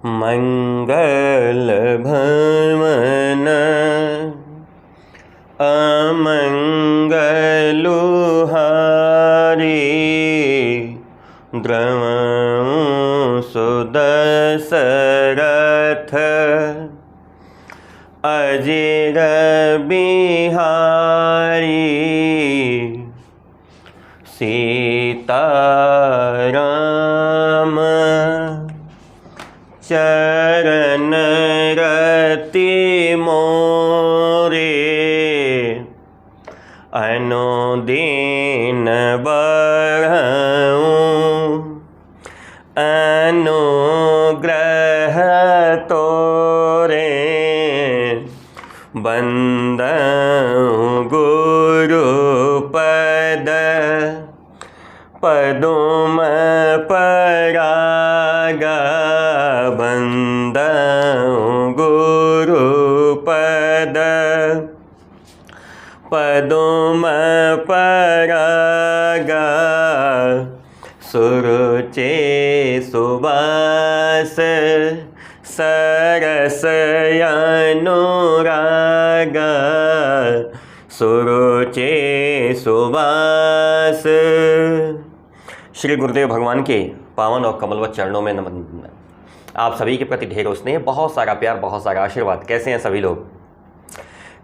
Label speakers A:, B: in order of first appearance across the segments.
A: मंगल भवन अमंगलुहारी द्रवं सुदशरथ अजिर बिहारी सीताराम चरण रति मोरे अनुदीन बढ़ऊं अनुग्रह तोरे बंदऊं गुरुपद पदुम परागा बंदऊं गुरुपद पदुम परागा सुरुचे सुबास सरस अनुरागा सुरुचे सुबास। श्री गुरुदेव भगवान के पावन और कमलवत चरणों में नमन। आप सभी के प्रति ढेरों स्नेह, बहुत सारा प्यार, बहुत सारा आशीर्वाद। कैसे हैं सभी लोग?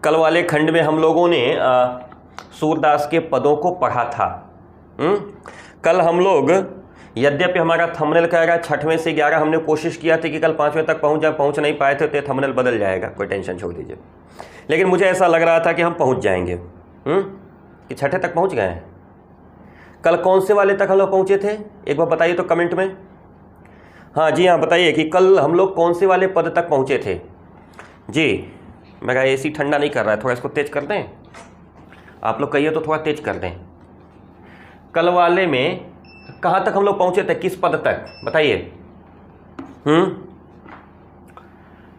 A: कल वाले खंड में हम लोगों ने सूरदास के पदों को पढ़ा था। कल हम लोग, यद्यपि हमारा थंबनेल कह रहा है 6वें से 11, हमने कोशिश किया थी कि कल 5वें तक पहुंच नहीं पाए थे, तो थंबनेल बदल जाएगा, कोई टेंशन छोड़ दीजिए। लेकिन मुझे ऐसा लग रहा था कि हम पहुंच जाएंगे, कि 6ठे तक पहुंच गए हैं। कल कौन से वाले तक हम लोग पहुंचे थे, एक बार बताइए तो कमेंट में। हाँ जी, हाँ बताइए कि कल हम लोग कौन से वाले पद तक पहुंचे थे। जी, मेरा एसी ठंडा नहीं कर रहा है, थोड़ा इसको तेज कर दें। आप लोग कहिए तो थोड़ा तेज कर दें। कल वाले में कहाँ तक हम लोग पहुंचे थे, किस पद तक बताइए।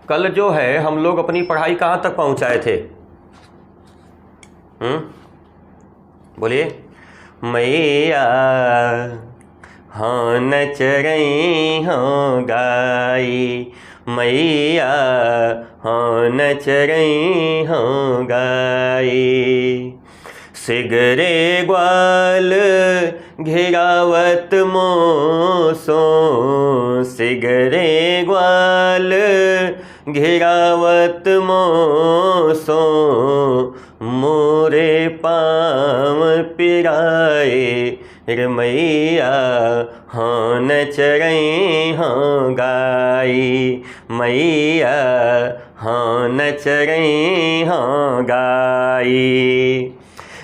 A: कल जो है हम लोग अपनी पढ़ाई कहाँ तक पहुंचाए थे? बोलिए। मैया हाँ नच रही हाँ गाई, मैया हाँ नच रही हाँ गाई। सिगरे ग्वाल घिरावत मोसो, सिगरे ग्वाल घिरावत मोसो, मोरे पाँव पिराए रे मैया हाँ नच रही हाँ गाई, मैया हाँ नच रही हाँ गाई।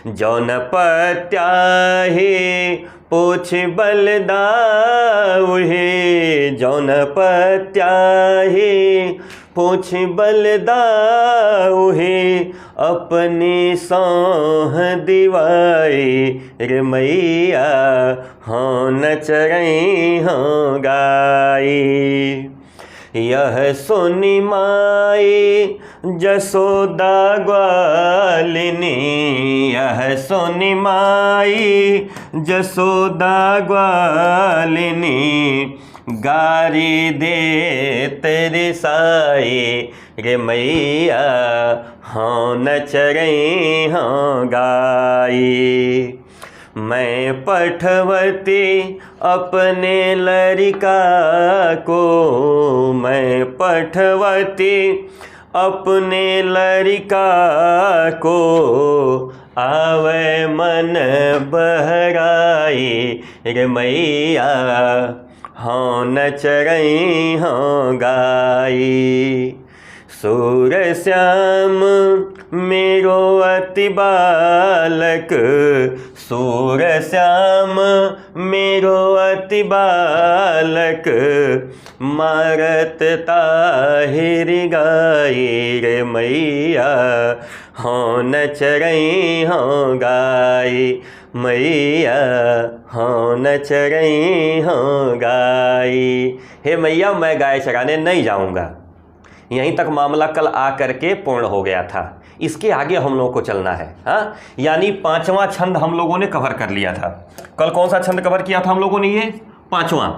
A: जौन पत्याहे पूछ बलदाउहे, जौन पत्याहे पूछ बलदाउहे, अपनी सौह दिवाए रे मैया हाँ नच रही हाँ गाई। यह सुनि माई जसोदा ग्वालिनी, यह सुनि माई जसोदा ग्वालिनी, गारी दे तेरे साई रे मैया हाँ नच रही हाँ गाई। मैं पठवती अपने लड़का को, मैं पठवती अपने लड़का को, आवे मन बहराई रे मैया हाँ नच रही हाँ गाई। सूर श्याम मेरो अति बालक, सूर श्याम मेरो अति बालक, मारत ताहिर गाई रे मैया हाँ नच रही हाँ गाई, मैया हाँ नच रही हाँ गाई। हे मैया मैं गाय चराने नहीं जाऊंगा। यहीं तक मामला कल आकर के पूर्ण हो गया था। इसके आगे हम लोगों को चलना है। हाँ, यानी 5वां छंद हम लोगों ने कवर कर लिया था। कल कौन सा छंद कवर किया था हम लोगों ने? ये 5वां।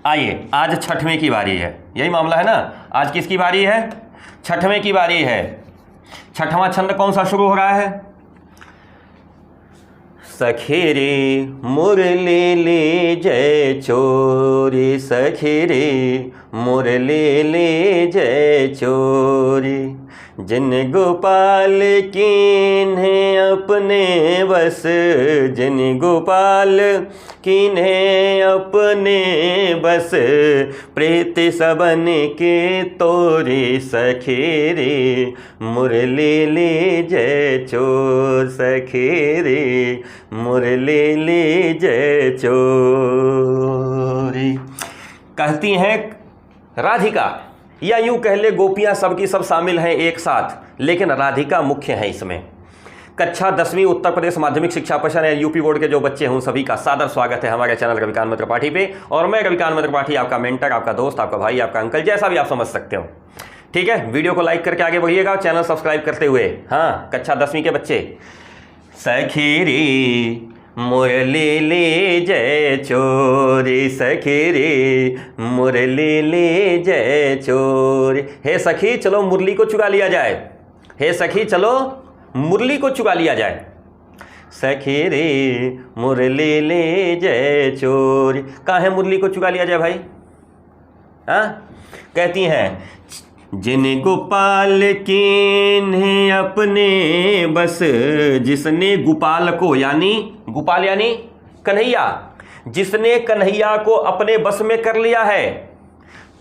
A: आइए आज छठवें की बारी है, यही मामला है ना। आज किसकी बारी है? छठवें की बारी है। छठवां छंद कौन सा शुरू हो रहा है? सखी रे मुरली ले जय चोरी, सखी रे मुरली ले जय चोरी, जिन गोपाल कीन्हे अपने बस, जिन गोपाल कीन्हे अपने बस, प्रीत सबन के तोरी, सखी रे मुरली ले जय चोर, सखी रे मुरली ले जय चोरी। कहती हैं राधिका, या यूं कह ले गोपियां सबकी सब शामिल हैं एक साथ, लेकिन राधिका मुख्य है इसमें। कक्षा 10वीं उत्तर प्रदेश माध्यमिक शिक्षा परिषद यूपी बोर्ड के जो बच्चे हैं सभी का सादर स्वागत है हमारे चैनल रविकांत मित्र पाठी पे। और मैं रविकांत मित्र पाठी आपका मेंटर, आपका दोस्त, आपका भाई, आपका अंकल, जैसा भी आप समझ सकते हो। ठीक है, वीडियो को लाइक करके आगे बढ़िएगा, चैनल सब्सक्राइब करते हुए। हाँ, कक्षा 10वीं के बच्चे। सखी रे मुरली ले जय चोरी, सखी रे मुरली ले जय चोरी। हे सखी चलो मुरली को चुरा लिया जाए, हे सखी चलो मुरली को चुरा लिया जाए। सखी रे मुरली ले जय चोरी। कहाँ है मुरली को चुरा लिया जाए भाई? हाँ, कहती हैं जिन गोपाल कीन्हे अपने बस, जिसने गोपाल को, यानी गोपाल यानी कन्हैया, जिसने कन्हैया को अपने बस में कर लिया है,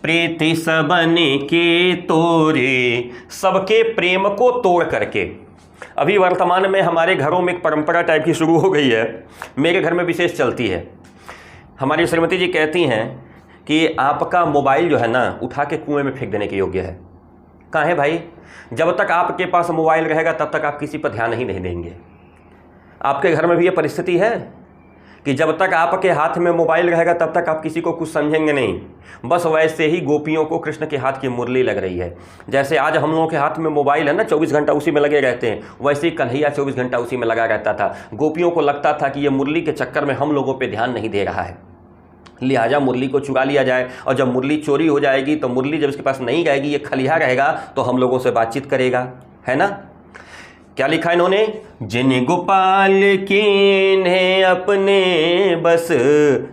A: प्रीति सबन के तोरे, सबके प्रेम को तोड़ करके। अभी वर्तमान में हमारे घरों में एक परंपरा टाइप की शुरू हो गई है, मेरे घर में विशेष चलती है। हमारी श्रीमती जी कहती हैं कि आपका मोबाइल जो है ना उठा के कुएं में फेंक देने के योग्य है। कहाँ है भाई? जब तक आपके पास मोबाइल रहेगा तब तक आप किसी पर ध्यान नहीं देंगे। आपके घर में भी ये परिस्थिति है कि जब तक आपके हाथ में मोबाइल रहेगा तब तक आप किसी को कुछ समझेंगे नहीं। बस वैसे ही गोपियों को कृष्ण के हाथ की मुरली लग रही है। जैसे आज हम लोगों के हाथ में मोबाइल है ना, 24 घंटा उसी में लगे रहते हैं, वैसे ही कन्हैया 24 घंटा उसी में लगा रहता था। गोपियों को लगता था कि ये मुरली के चक्कर में हम लोगों पर ध्यान नहीं दे रहा है, लिहाजा मुरली को चुरा लिया जाए। और जब मुरली चोरी हो जाएगी तो मुरली जब इसके पास नहीं रहेगी, ये खलिया रहेगा, तो हम लोगों से बातचीत करेगा, है ना। क्या लिखा इन्होंने? जिन गोपाल कीन्हे अपने बस,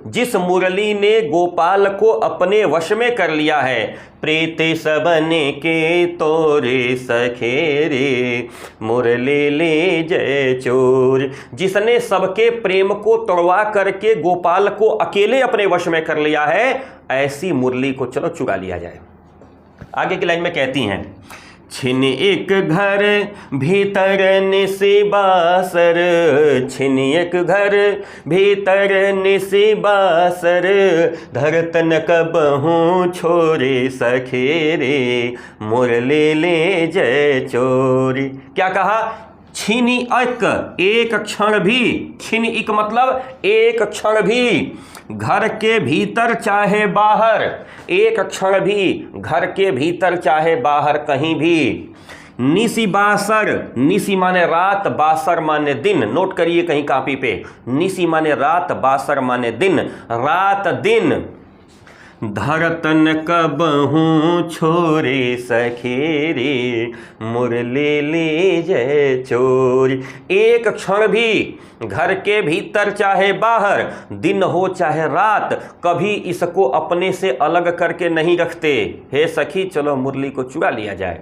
A: जिस मुरली ने गोपाल को अपने वश में कर लिया है, प्रीत सबन के तोरे, सखे रे मुरली ले जय चोर, जिसने सबके प्रेम को तोड़वा करके गोपाल को अकेले अपने वश में कर लिया है, ऐसी मुरली को चलो चुरा लिया जाए। आगे की लाइन में कहती हैं, छिन एक घर भीतर निसी बासर, छिन एक घर भीतर निसी बासर, धरतन कबहूँ छोरे, सखे रे मुरली ले जय चोरी। क्या कहा? छीनी एक क्षण भी, छीन एक मतलब एक क्षण भी, घर के भीतर चाहे बाहर, एक क्षण भी घर के भीतर चाहे बाहर कहीं भी। निसी बासर, निसी माने रात, बासर माने दिन, नोट करिए कहीं कॉपी पे। निसी माने रात, बासर माने दिन, रात दिन। धरतन कबहूँ छोरे, सखे रे मुरली ले जय चोरी। एक क्षण भी घर के भीतर चाहे बाहर, दिन हो चाहे रात, कभी इसको अपने से अलग करके नहीं रखते। हे सखी चलो मुरली को चुरा लिया जाए।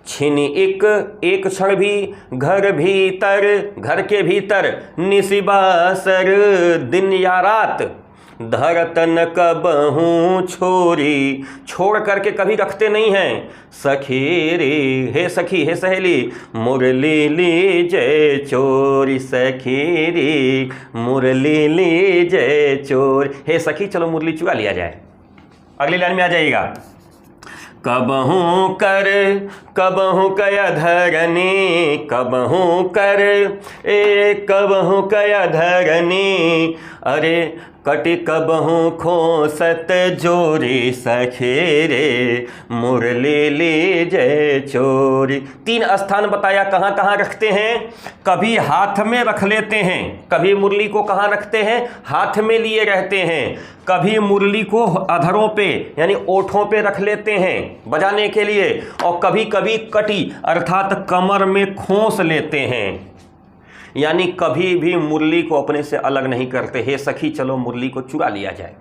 A: छिन एक क्षण भी घर भीतर, घर के भीतर, निशिबासर दिन या रात, धरतन कबहूँ छोरी, छोड़ करके कभी रखते नहीं हैं। सखी रे, हे सखी, हे सहेली, मुरली ले जय चोरी, सखी रे मुरली ले जय चोर। हे सखी चलो मुरली चुरा लिया जाए। अगली लाइन में आ जाइएगा। कबहूँ कर कबहूँ कया धरनी, कबहूँ कर कबहूँ कया धरनी, अरे कटि कबहू खोसत जोरी सखे रे, मुरली लीजे चोरी। 3 स्थान बताया कहाँ कहाँ रखते हैं। कभी हाथ में रख लेते हैं, कभी मुरली को कहाँ रखते हैं, हाथ में लिए रहते हैं। कभी मुरली को अधरों पे यानी ओठों पे रख लेते हैं बजाने के लिए, और कभी कभी कटी अर्थात कमर में खोस लेते हैं, यानी कभी भी मुरली को अपने से अलग नहीं करते। हे सखी चलो मुरली को चुरा लिया जाए।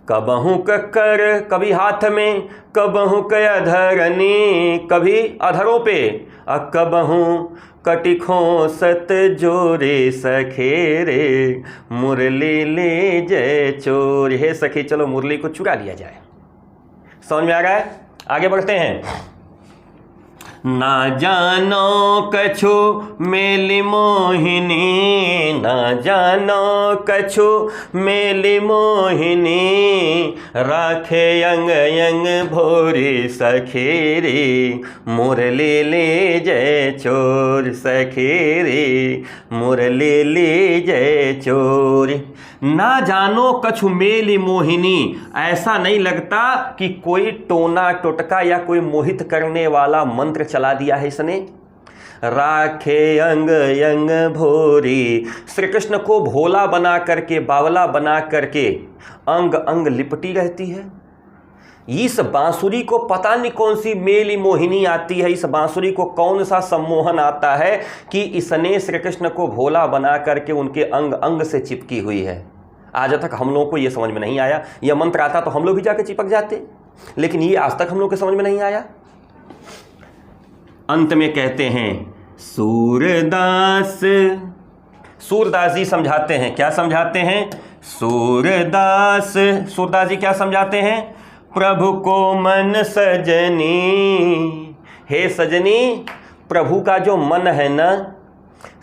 A: कबहू ककर कभी हाथ में, कबहू कधरनी कभी अधरों पे, कबहू कटि खोसत जोरे सखे रे, मुरली ले जय चोर। हे सखी चलो मुरली को चुरा लिया जाए। समझ में आ रहा है? आगे बढ़ते हैं। ना जानो कछु मेली मोहिनी, ना जानो कछु मेली मोहिनी, राखे यंग यंग भोरी सखी रे, मुरली ले जय चोर सखी रे, मुरली ले जय चोर। ना जानो कछु मेली मोहिनी, ऐसा नहीं लगता कि कोई टोना टोटका या कोई मोहित करने वाला मंत्र चला दिया है इसने। राखे अंग यंग भोरी, श्री कृष्ण को भोला बना करके, बावला बना करके अंग अंग लिपटी रहती है। इस बांसुरी को पता नहीं कौन सी मेली मोहिनी आती है, इस बांसुरी को कौन सा सम्मोहन आता है कि इसने श्री कृष्ण को भोला बना करके उनके अंग अंग से चिपकी हुई है। आज तक हम लोगों को यह समझ में नहीं आया। यह मंत्र आता तो हम लोग भी जाके चिपक जाते, लेकिन ये आज तक हम लोग के समझ में नहीं आया। अंत में कहते हैं सूरदास, सूरदास जी समझाते हैं। क्या समझाते हैं? सूरदास जी क्या समझाते हैं? प्रभु को मन सजनी, हे सजनी प्रभु का जो मन है ना।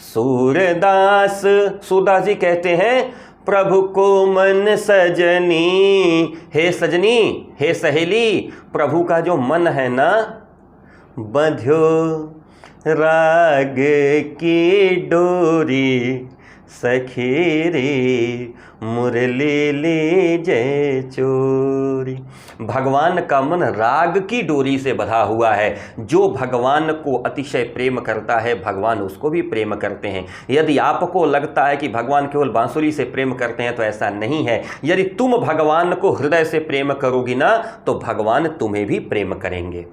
A: सूरदास जी कहते हैं प्रभु को मन सजनी, हे सजनी हे सहेली प्रभु का जो मन है ना, बंध्यो राग की डोरी सखी रे, मुरली ले जय चोरी। भगवान का मन राग की डोरी से बंधा हुआ है। जो भगवान को अतिशय प्रेम करता है भगवान उसको भी प्रेम करते हैं। यदि आपको लगता है कि भगवान केवल बांसुरी से प्रेम करते हैं तो ऐसा नहीं है। यदि तुम भगवान को हृदय से प्रेम करोगी ना तो भगवान तुम्हें भी प्रेम करेंगे।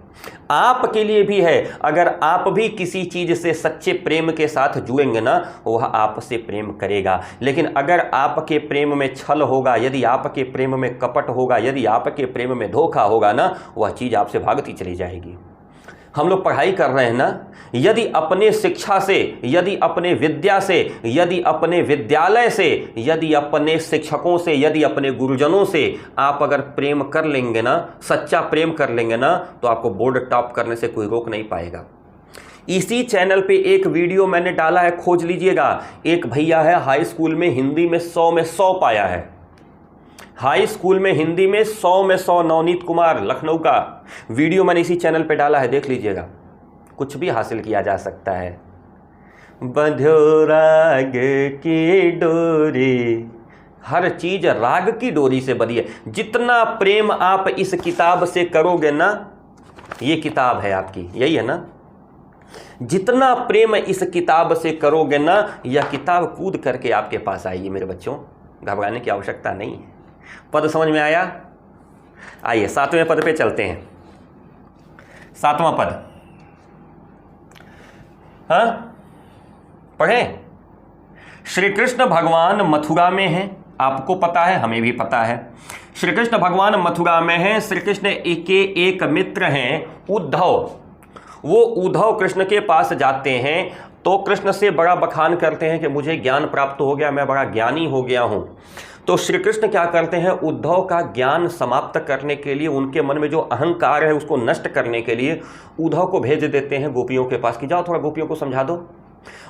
A: आपके लिए भी है। अगर आप भी किसी चीज से सच्चे प्रेम के साथ जुड़ेंगे ना वह आपसे प्रेम करेगा। लेकिन अगर आपके प्रेम में छल होगा, यदि आपके प्रेम में कपट होगा, यदि आपके प्रेम में धोखा होगा ना वह चीज आपसे भागती चली जाएगी। हम लोग पढ़ाई कर रहे हैं ना, यदि अपने शिक्षा से, यदि अपने विद्या से, यदि अपने विद्यालय से, यदि अपने शिक्षकों से, यदि अपने गुरुजनों से आप अगर प्रेम कर लेंगे ना, सच्चा प्रेम कर लेंगे ना तो आपको बोर्ड टॉप करने से कोई रोक नहीं पाएगा। इसी चैनल पे एक वीडियो मैंने डाला है, खोज लीजिएगा। एक भैया है हाई स्कूल में हिंदी में 100 में 100 पाया है। हाई स्कूल में हिंदी में 100 में 100, नवनीत कुमार लखनऊ का वीडियो मैंने इसी चैनल पे डाला है, देख लीजिएगा। कुछ भी हासिल किया जा सकता है। बंध्यो राग की डोरी, हर चीज राग की डोरी से बंधी है। जितना प्रेम आप इस किताब से करोगे ना, ये किताब है आपकी, यही है ना, जितना प्रेम इस किताब से करोगे ना यह किताब कूद करके आपके पास आएगी। मेरे बच्चों घबराने की आवश्यकता नहीं है। पद समझ में आया? आइए 7वें पद पे चलते हैं। 7वां पद, हाँ पढ़ें। श्री कृष्ण भगवान मथुरा में हैं, आपको पता है, हमें भी पता है। श्री कृष्ण भगवान मथुरा में हैं। श्री कृष्ण के एक मित्र हैं उद्धव। वो उद्धव कृष्ण के पास जाते हैं तो कृष्ण से बड़ा बखान करते हैं कि मुझे ज्ञान प्राप्त हो गया, मैं बड़ा ज्ञानी हो गया हूं। तो श्री कृष्ण क्या करते हैं, उद्धव का ज्ञान समाप्त करने के लिए, उनके मन में जो अहंकार है उसको नष्ट करने के लिए उद्धव को भेज देते हैं गोपियों के पास कि जाओ थोड़ा गोपियों को समझा दो।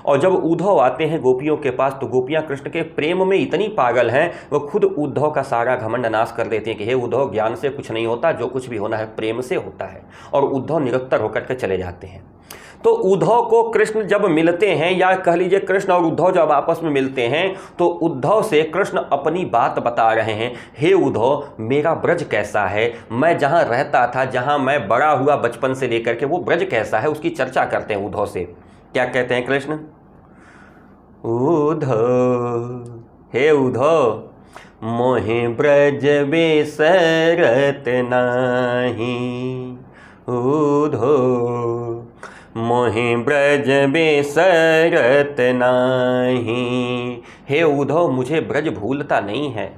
A: और जब उद्धव आते हैं गोपियों के पास तो गोपियां कृष्ण के प्रेम में इतनी पागल हैं वो खुद उद्धव का सारा घमंड नाश कर देती हैं कि हे उद्धव ज्ञान से कुछ नहीं होता, जो कुछ भी होना है प्रेम से होता है। और उद्धव निरत्तर होकर के चले जाते हैं। तो उद्धव को कृष्ण जब मिलते हैं, या कह लीजिए कृष्ण और उद्धव जब आपस में मिलते हैं, तो उद्धव से कृष्ण अपनी बात बता रहे हैं। हे उद्धव, मेरा ब्रज कैसा है, मैं जहां रहता था, जहां मैं बड़ा हुआ बचपन से लेकर के, वो ब्रज कैसा है, उसकी चर्चा करते हैं उद्धव से। क्या कहते हैं कृष्ण? उद्धव, हे उद्धव, मोहि ब्रज बिसरत नाही, उद्धव मोहि ब्रज बिसरत नाही। हे उद्धव, मुझे ब्रज भूलता नहीं है।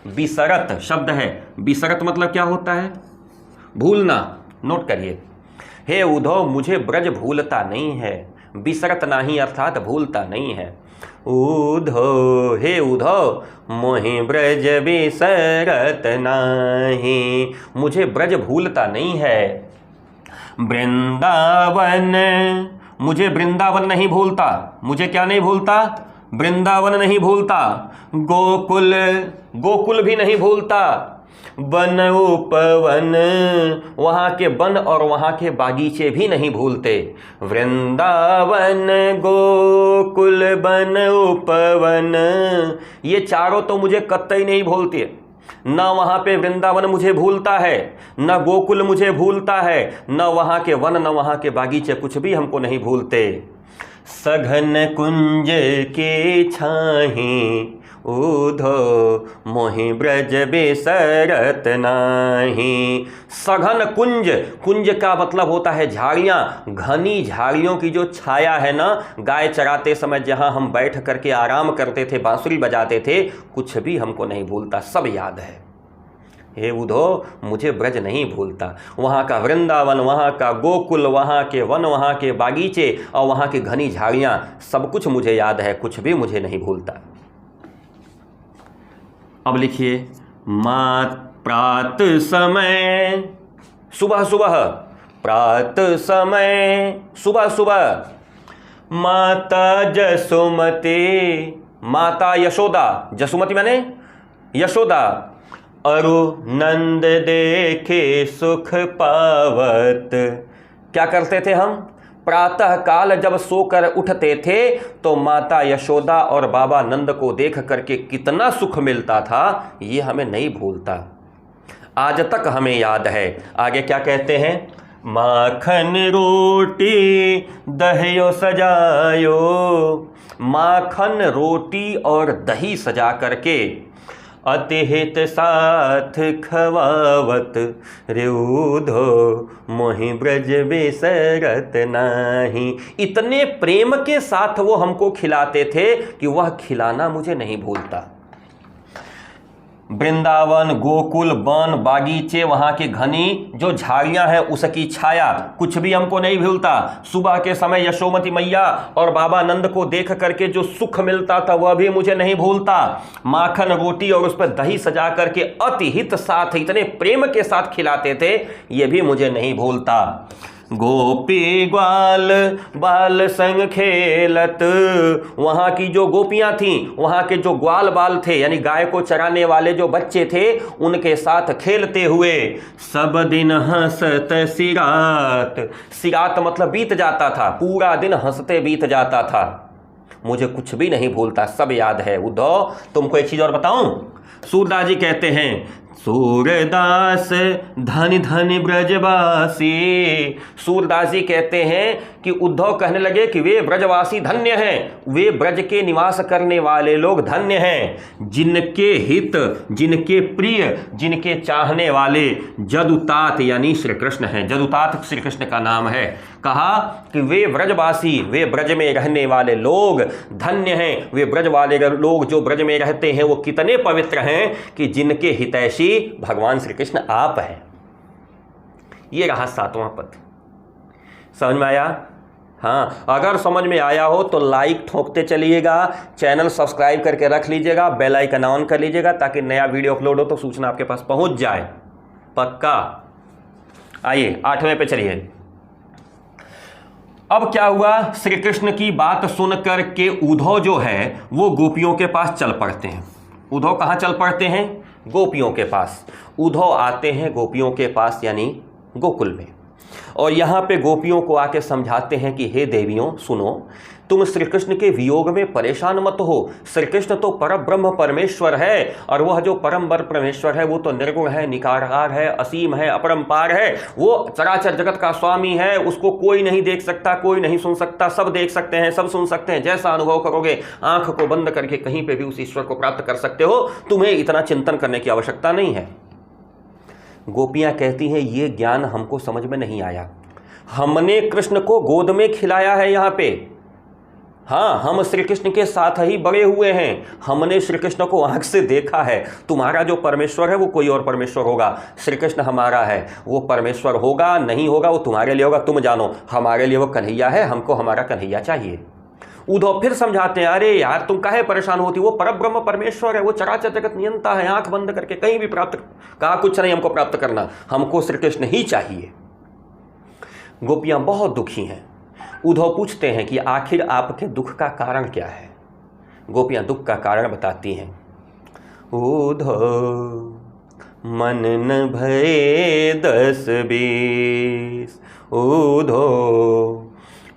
A: बिसरत शब्द है, बिसरत मतलब क्या होता है? भूलना। नोट करिए, हे उद्धव, मुझे ब्रज भूलता नहीं है। बिसरत नाही अर्थात भूलता नहीं है। उद्धव, हे उद्धव, मोहि ब्रज बिसरत नाही, मुझे ब्रज भूलता नहीं है। वृंदावन, मुझे वृंदावन नहीं भूलता। मुझे क्या नहीं भूलता? वृंदावन नहीं भूलता। गोकुल, गोकुल भी नहीं भूलता। वन उपवन, वहाँ के वन और वहाँ के बागीचे भी नहीं भूलते। वृंदावन, गोकुल, वन उपवन, ये चारों तो मुझे कतई नहीं भूलती। न वहाँ पे वृंदावन मुझे भूलता है, न गोकुल मुझे भूलता है, न वहाँ के वन, न वहाँ के बागीचे, कुछ भी हमको नहीं भूलते। सघन कुंज के छाही, उद्धव मोहि ब्रज बिसरत नाही। सघन कुंज, कुंज का मतलब होता है झाड़ियाँ, घनी झाड़ियों की जो छाया है ना, गाय चराते समय जहाँ हम बैठ करके आराम करते थे, बांसुरी बजाते थे, कुछ भी हमको नहीं भूलता, सब याद है। हे उद्धव, मुझे ब्रज नहीं भूलता। वहाँ का वृंदावन, वहाँ का गोकुल, वहाँ के वन, वहाँ के बागीचे और वहाँ की घनी झाड़ियाँ, सब कुछ मुझे याद है, कुछ भी मुझे नहीं भूलता। अब लिखिए, मात प्रात समय, सुबह सुबह, प्रात समय, सुबह सुबह, माता जसुमती, माता यशोदा, जसुमती माने यशोदा, अरु नंद देखे सुख पावत। क्या करते थे हम? प्रातः काल जब सोकर उठते थे तो माता यशोदा और बाबा नंद को देख करके कितना सुख मिलता था, ये हमें नहीं भूलता, आज तक हमें याद है। आगे क्या कहते हैं? माखन रोटी दहियो सजायो, माखन रोटी और दही सजा करके अतिहित साथ खवावत, रे उद्धव मोहि ब्रज बिसरत नाही। इतने प्रेम के साथ वो हमको खिलाते थे कि वह खिलाना मुझे नहीं भूलता। वृंदावन, गोकुल, वन, बागीचे, वहाँ की घनी जो झाड़ियाँ हैं उसकी छाया, कुछ भी हमको नहीं भूलता। सुबह के समय यशोमती मैया और बाबा नंद को देख करके जो सुख मिलता था वह भी मुझे नहीं भूलता। माखन रोटी और उस पर दही सजा करके अतिहित साथ, इतने प्रेम के साथ खिलाते थे, ये भी मुझे नहीं भूलता। गोपी ग्वाल बाल संग खेलत, वहाँ की जो गोपियाँ थीं, वहाँ के जो ग्वाल बाल थे यानी गाय को चराने वाले जो बच्चे थे, उनके साथ खेलते हुए सब दिन हंसत सिरात, सिरात मतलब बीत जाता था, पूरा दिन हंसते बीत जाता था। मुझे कुछ भी नहीं भूलता, सब याद है। उद्धव, तुमको एक चीज़ और बताऊं, सूरदास जी कहते हैं, सूरदास धन धन ब्रजवासी। सूरदास जी कहते हैं कि उद्धव कहने लगे कि वे ब्रजवासी धन्य हैं, वे ब्रज के निवास करने वाले लोग धन्य हैं, जिनके हित, जिनके प्रिय, जिनके चाहने वाले जदुतात यानी श्री कृष्ण हैं। जदुतात श्री कृष्ण का नाम है। कहा कि वे ब्रजवासी, वे ब्रज में रहने वाले लोग धन्य हैं। वे ब्रज वाले लोग जो ब्रज में रहते हैं वो कितने पवित्र हैं कि जिनके हितैषी भगवान श्री कृष्ण आप हैं। ये रहा 7वां पद। समझ में आया? हाँ, अगर समझ में आया हो तो लाइक ठोकते चलिएगा, चैनल सब्सक्राइब करके रख लीजिएगा, बेल आइकन ऑन कर लीजिएगा ताकि नया वीडियो अपलोड हो तो सूचना आपके पास पहुंच जाए। पक्का? आइए 8वें पे चलिए। अब क्या हुआ, श्री कृष्ण की बात सुनकर के उद्धव जो है वो गोपियों के पास चल पड़ते हैं। उद्धव कहाँ चल पड़ते हैं? गोपियों के पास। उद्धव आते हैं गोपियों के पास यानी गोकुल में। और यहाँ पे गोपियों को आके समझाते हैं कि हे देवियों सुनो, तुम श्री कृष्ण के वियोग में परेशान मत हो। श्री कृष्ण तो परब्रह्म परमेश्वर है, और वह जो परम बर परमेश्वर है वो तो निर्गुण है, निराकार है, असीम है, अपरंपार है। वो चराचर जगत का स्वामी है, उसको कोई नहीं देख सकता, कोई नहीं सुन सकता, सब देख सकते हैं, सब सुन सकते हैं। जैसा अनुभव करोगे आंख को बंद करके कहीं पे भी उस ईश्वर को प्राप्त कर सकते हो, तुम्हें इतना चिंतन करने की आवश्यकता नहीं है। गोपियां कहती हैं ये ज्ञान हमको समझ में नहीं आया, हमने कृष्ण को गोद में खिलाया है यहाँ पे। हाँ, हम श्री कृष्ण के साथ ही बड़े हुए हैं, हमने श्री कृष्ण को आंख से देखा है। तुम्हारा जो परमेश्वर है वो कोई और परमेश्वर होगा, श्री कृष्ण हमारा है, वो परमेश्वर होगा नहीं होगा वो तुम्हारे लिए होगा, तुम जानो। हमारे लिए वो कन्हैया है, हमको हमारा कन्हैया चाहिए। उद्धव फिर समझाते हैं, अरे यार तुम काहे परेशान होती, वो परब्रह्म परमेश्वर है, वो चराचर जगत नियंता है, आंख बंद करके कहीं भी प्राप्त, कहा कुछ नहीं हमको प्राप्त करना, हमको श्री कृष्ण ही चाहिए। गोपियां बहुत दुखी हैं। उद्धव पूछते हैं कि आखिर आपके दुख का कारण क्या है। गोपियां दुख का कारण बताती हैं। उद्धव मन न भये 10-20, उद्धव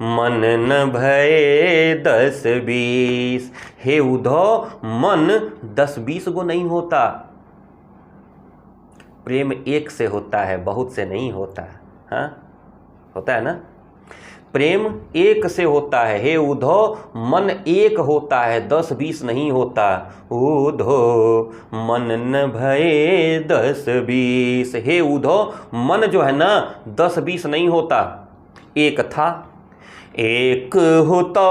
A: मन न भये 10-20। हे उद्धव, मन 10-20 को नहीं होता, प्रेम एक से होता है, बहुत से नहीं होता। हाँ, होता है ना, प्रेम एक से होता है। हे उद्धव, मन एक होता है, 10-20 नहीं होता। उद्धव मन न भये 10-20। हे उद्धव, मन जो है ना 10-20 नहीं होता, एक था, एक होता,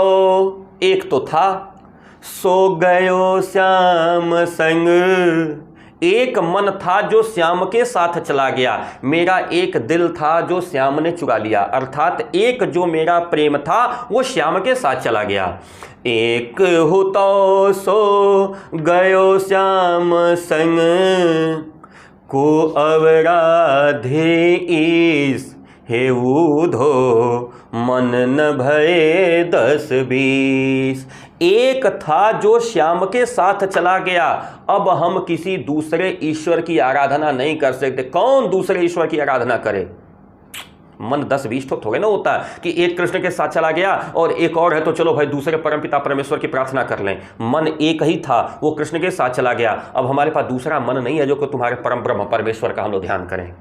A: एक तो था, सो गयो श्याम संग। एक मन था जो श्याम के साथ चला गया, मेरा एक दिल था जो श्याम ने चुरा लिया, अर्थात एक जो मेरा प्रेम था वो श्याम के साथ चला गया। एक होता सो गयो श्याम संग, को अवराधे ईस। हे उद्धव मन न भये 10-20। एक था जो श्याम के साथ चला गया, अब हम किसी दूसरे ईश्वर की आराधना नहीं कर सकते। कौन दूसरे ईश्वर की आराधना करे? मन 10-20 तो थोड़े ना होता कि एक कृष्ण के साथ चला गया और एक और है तो चलो भाई दूसरे परमपिता परमेश्वर की प्रार्थना कर लें। मन एक ही था, वो कृष्ण के साथ चला गया, अब हमारे पास दूसरा मन नहीं है जो कि तुम्हारे परम ब्रह्म परमेश्वर का हम लोग ध्यान करें।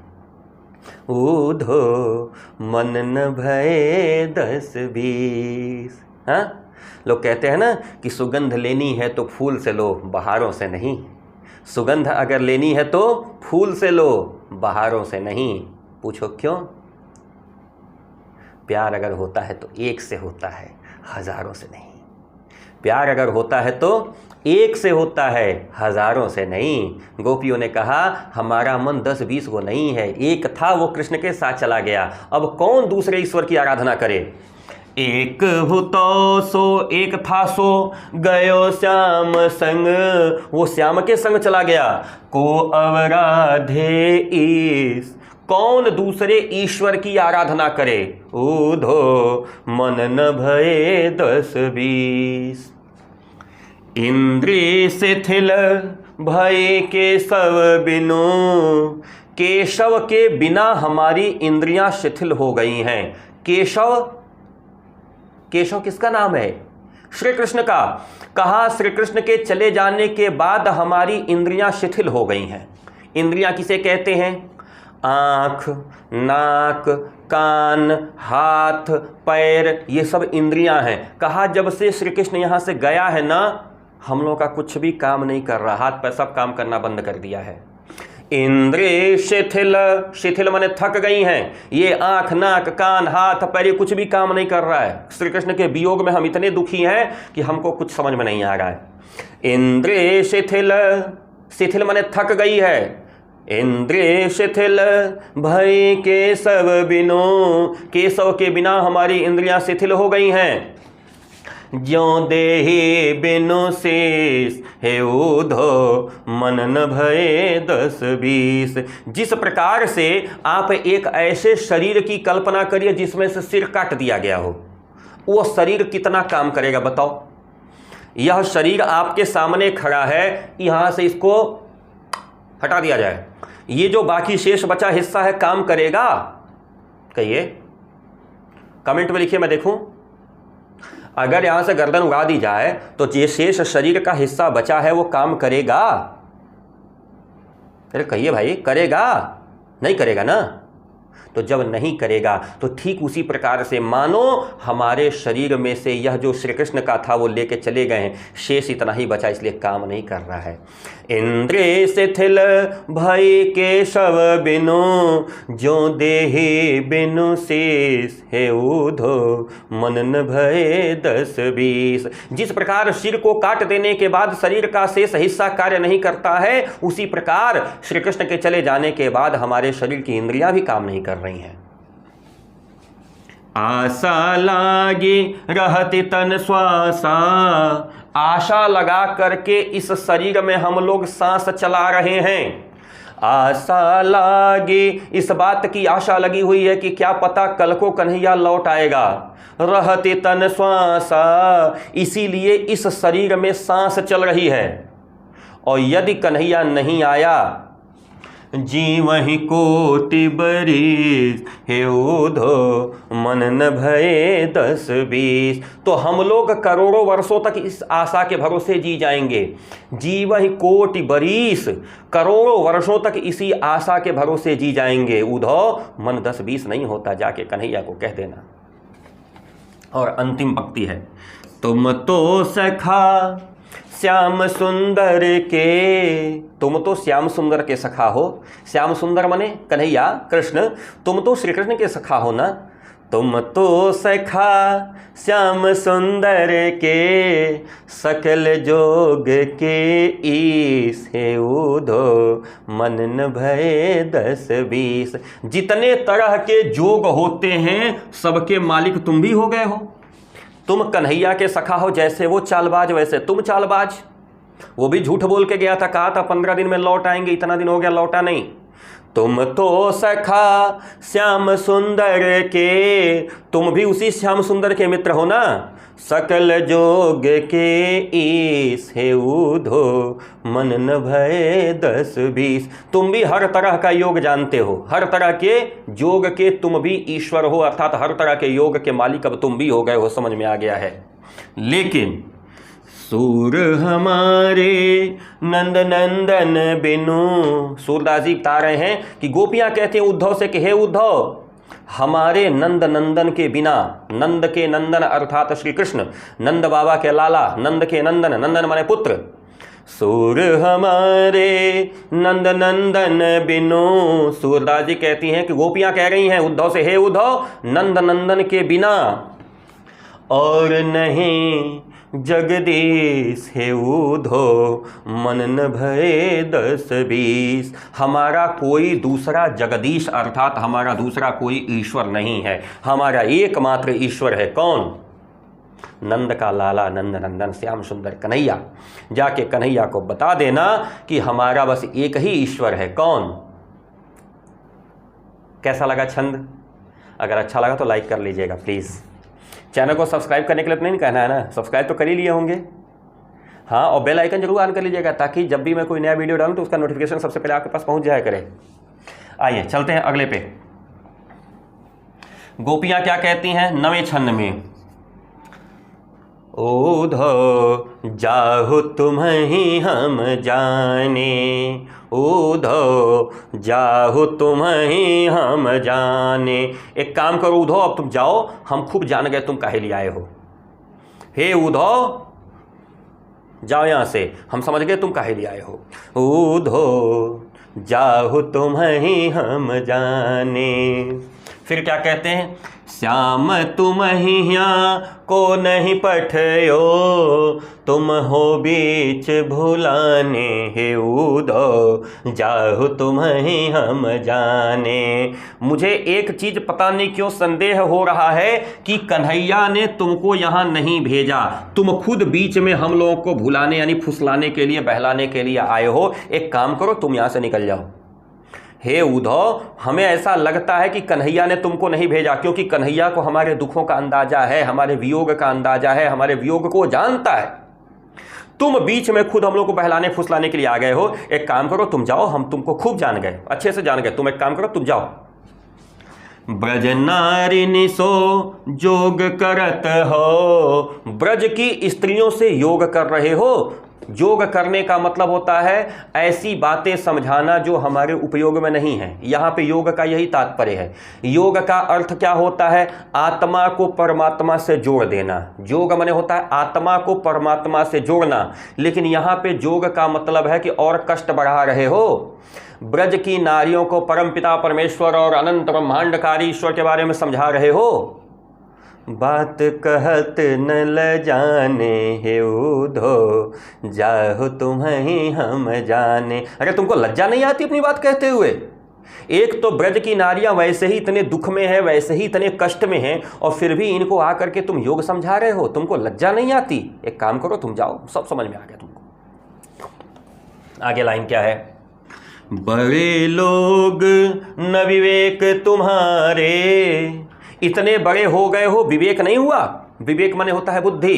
A: उद्धव मन न भये 10-20। हाँ, लोग कहते हैं ना कि सुगंध लेनी है तो फूल से लो, बहारों से नहीं। सुगंध अगर लेनी है तो फूल से लो, बहारों से नहीं। पूछो क्यों? प्यार अगर होता है तो एक से होता है, हजारों से नहीं। प्यार अगर होता है तो एक से होता है, हजारों से नहीं। गोपियों ने कहा हमारा मन 10-20 को नहीं है, एक था वो कृष्ण के साथ चला गया, अब कौन दूसरे ईश्वर की आराधना करे। एक होतो सो, एक था सो गयो श्याम संग, वो श्याम के संग चला गया। को अवराधे ईस, कौन दूसरे ईश्वर की आराधना करे। उद्धव मन न भये 10-20। इंद्रिय शिथिल भय केशव बिनु, केशव के बिना हमारी इंद्रियां शिथिल हो गई हैं। केशव, केशव किसका नाम है? श्री कृष्ण का। कहा श्री कृष्ण के चले जाने के बाद हमारी इंद्रियां शिथिल हो गई हैं। इंद्रियां किसे कहते हैं? आँख, नाक, कान, हाथ, पैर, ये सब इंद्रियां हैं। कहा जब से श्री कृष्ण यहाँ से गया है ना, हम लोगों का कुछ भी काम नहीं कर रहा, हाथ पैर सब काम करना बंद कर दिया है। इंद्रिय शिथिल, शिथिल माने थक गई हैं। ये आंख, नाक, कान, हाथ, पैर, ये कुछ भी काम नहीं कर रहा है। श्री कृष्ण के वियोग में हम इतने दुखी हैं कि हमको कुछ समझ में नहीं आ रहा है। इंद्रिय शिथिल, शिथिल माने थक गई है। इंद्रिय शिथिल भय केशव बिनु, केशव के बिना हमारी इंद्रियां शिथिल हो गई हैं। ज्यों देहि बिनु शेष, हे उद्धव मन न भये 10-20। जिस प्रकार से आप एक ऐसे शरीर की कल्पना करिए जिसमें से सिर काट दिया गया हो, वो शरीर कितना काम करेगा बताओ। यह शरीर आपके सामने खड़ा है, यहां से इसको हटा दिया जाए, ये जो बाकी शेष बचा हिस्सा है काम करेगा? कहिए, कमेंट में लिखिए, मैं देखूं। अगर यहां से गर्दन उड़ा दी जाए तो ये शेष शरीर का हिस्सा बचा है वो काम करेगा? अरे कहिए भाई, करेगा? नहीं करेगा ना। तो जब नहीं करेगा तो ठीक उसी प्रकार से मानो हमारे शरीर में से यह जो श्री कृष्ण का था वो लेके चले गए हैं, शेष इतना ही बचा, इसलिए काम नहीं कर रहा है। इंद्रे शिथिल भय केशव बिनु, जो देहि बिनु शेष है उधो मन न भय 10-20। जिस प्रकार सिर को काट देने के बाद शरीर का शेष हिस्सा कार्य नहीं करता है, उसी प्रकार श्री कृष्ण के चले जाने के बाद हमारे शरीर की इंद्रियां भी काम नहीं कर रही हैं। आशा लागी रहती तन श्वासा, आशा लगा करके इस शरीर में हम लोग सांस चला रहे हैं। आशा लागी, इस बात की आशा लगी हुई है कि क्या पता कल को कन्हैया लौट आएगा। रहती तन श्वासा, इसीलिए इस शरीर में सांस चल रही है। और यदि कन्हैया नहीं आया, जीवहि कोटि बरिस हे उधो मन न भये 10-20। तो हम लोग करोड़ों वर्षों तक इस आशा के भरोसे जी जाएंगे। जीवहि कोटि बरिस, करोड़ों वर्षों तक इसी आशा के भरोसे जी जाएंगे। उधो मन 10-20 नहीं होता, जाके कन्हैया को कह देना। और अंतिम पंक्ति है, तुम तो सखा श्याम सुंदर के, तुम तो श्याम सुंदर के सखा हो। श्याम सुंदर माने कन्हैया कृष्ण, तुम तो श्री कृष्ण के सखा हो ना। तुम तो सखा श्याम सुंदर के, सकल जोग के ईस है उधो मन न भय 10-20। जितने तरह के जोग होते हैं सबके मालिक तुम भी हो गए हो। तुम कन्हैया के सखा हो, जैसे वो चालबाज वैसे तुम चालबाज। वो भी झूठ बोल के गया था, कहा था 15 दिन में लौट आएंगे, इतना दिन हो गया लौटा नहीं। तुम तो सखा श्याम सुंदर के, तुम भी उसी श्याम सुंदर के मित्र हो ना। सकल जोग के ईस है उधो मन न भय 10-20। तुम भी हर तरह का योग जानते हो, हर तरह के योग के तुम भी ईश्वर हो, अर्थात हर तरह के योग के मालिक अब तुम भी हो गए हो, समझ में आ गया है। लेकिन सूर हमारे नंद नंदन बिनु, सूरदास जी बता रहे हैं कि गोपियां कहते हैं उद्धव से कि हे उद्धव, हमारे नंद नंदन के बिना, नंद के नंदन अर्थात श्री कृष्ण, नंद बाबा के लाला, नंद के नंदन, नंदन माने पुत्र। सूर हमारे नंद नंदन बिनु, सूरदास जी कहती हैं कि गोपियां कह रही हैं उद्धव से, हे उद्धव, नंद नंदन के बिना और नहीं जगदीश हे उधो मन न भय 10-20। हमारा कोई दूसरा जगदीश अर्थात हमारा दूसरा कोई ईश्वर नहीं है, हमारा एकमात्र ईश्वर है। कौन? नंद का लाला, नंद नंदन श्याम सुंदर कन्हैया। जाके कन्हैया को बता देना कि हमारा बस एक ही ईश्वर है। कौन? कैसा लगा छंद? अगर अच्छा लगा तो लाइक कर लीजिएगा प्लीज़। चैनल को सब्सक्राइब करने के लिए तो नहीं कहना है ना, सब्सक्राइब तो कर ही लिए होंगे। हाँ, और बेल आइकन जरूर ऑन कर लीजिएगा ताकि जब भी मैं कोई नया वीडियो डालूं तो उसका नोटिफिकेशन सबसे पहले आपके पास पहुंच जाया करे। आइए चलते हैं अगले पे। गोपियां क्या कहती हैं 9वें छंद में, उधो जाहु तुम्हीं हम जाने, उधो जाहु तुम्हीं हम जाने। एक काम करो उधो, अब तुम जाओ, हम खूब जान गए तुम काहे लिए आए हो। हे उधो जाओ यहाँ से, हम समझ गए तुम काहे लिए आए हो। उधो जाहु तुम्हीं हम जाने। फिर क्या कहते हैं, श्याम तुम हिया को नहीं पठयो, तुम हो बीच भुलाने, हे उधो जाहु तुम्हीं हम जाने। मुझे एक चीज पता नहीं क्यों संदेह हो रहा है कि कन्हैया ने तुमको यहाँ नहीं भेजा, तुम खुद बीच में हम लोगों को भुलाने यानी फुसलाने के लिए, बहलाने के लिए आए हो। एक काम करो, तुम यहाँ से निकल जाओ। हे उद्धव, हमें ऐसा लगता है कि कन्हैया ने तुमको नहीं भेजा, क्योंकि कन्हैया को हमारे दुखों का अंदाजा है, हमारे वियोग का अंदाजा है, हमारे वियोग को जानता है। तुम बीच में खुद हम लोग को बहलाने फुसलाने के लिए आ गए हो। एक काम करो, तुम जाओ, हम तुमको खूब जान गए, अच्छे से जान गए। तुम एक काम करो, तुम जाओ। ब्रज नारिनी सो जोग करत हो, ब्रज की स्त्रियों से योग कर रहे हो। योग करने का मतलब होता है ऐसी बातें समझाना जो हमारे उपयोग में नहीं है। यहाँ पे योग का यही तात्पर्य है। योग का अर्थ क्या होता है? आत्मा को परमात्मा से जोड़ देना। योग माने होता है आत्मा को परमात्मा से जोड़ना। लेकिन यहाँ पे योग का मतलब है कि और कष्ट बढ़ा रहे हो। ब्रज की नारियों को परमपिता परमेश्वर और अनंत ब्रह्मांडकारी ईश्वर के बारे में समझा रहे हो। बात कहत न ल जाने हे उधो, जाहो तुम्हें हम जाने। अरे तुमको लज्जा नहीं आती अपनी बात कहते हुए? एक तो ब्रज की नारियां वैसे ही इतने दुख में है, वैसे ही इतने कष्ट में हैं, और फिर भी इनको आकर के तुम योग समझा रहे हो। तुमको लज्जा नहीं आती? एक काम करो, तुम जाओ, सब समझ में आ गया तुमको। आगे लाइन क्या है? बड़े लोग न विवेक तुम्हारे, इतने बड़े हो गए हो, विवेक नहीं हुआ। विवेक माने होता है बुद्धि।